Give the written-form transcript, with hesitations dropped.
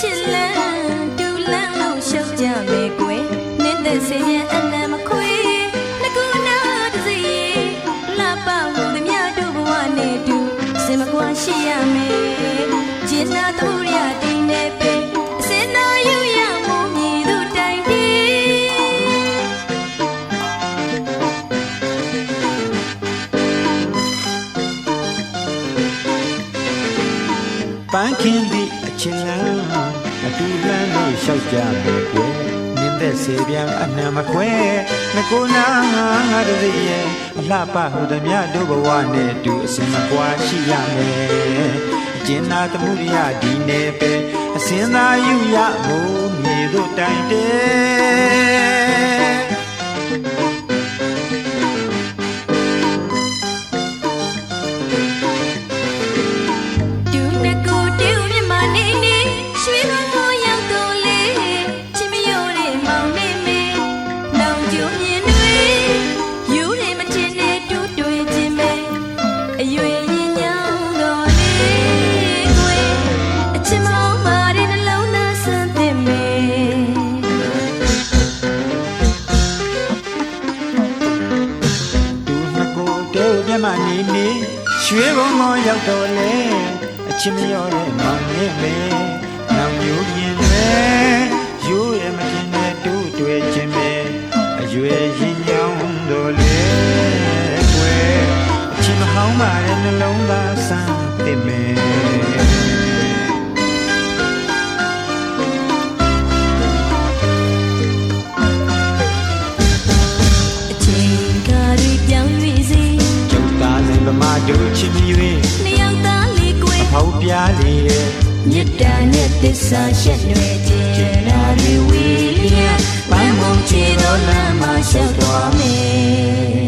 ချစ်လန်းတူလန်းလို့ရှောက်ကြမယ်ကွယ်နေတဲ့စင်ရဲ့အနံမခွေငကူနာတစီလှပဟုသမျှတို့ဘဝနဲ့တူစင်မကွာရှိရမယ်ကျင်နာသူရတင်းနေပဲအစင်နာယူရမှုမြည်သူတိုင်တီပန်းခင်းသည့်အချင်လန်းအတူလန်းလို့ရှောက်ကြမယ်ကွယ်နင်းသက်စေပြန်အနှံမခွဲငကိုနာငါတို့ရဲ့အလှပဟုသမျှတို့ဘဝနဲ့တူအစင်မကွာရှိရမယ်ကျင်နာသမှုရဒီနေပဲအစင်သာယူရမို့မြေတို့တိုင်တဲ့မနေနေရွှေဘုံမောရောက်တော့လေအချစ်မရောတဲ့မောင်နဲ့မေနောင်မျိုးရင်လေရိုးရမတင်တဲ့တို့တွေ့ခြင်းပဲအရွယ်ရင်ညောင်းတော့လေကွယ်အချစ်မဟောင်းပါတဲ့နှလုံးသားဆန်းတင်မယ်ဗမာတို့ချစ်မြွေနှစ်ယောက်သားလေးကွယ်အဖောက်ပြားလေးရဲ့မြစ်တာနဲ့သစ္စာရှက်ရွယ်ခြင်းနာတွေဝေးလျက်ပန်းမုံချေတော်လမ်းမှာရှောက်သွားမယ်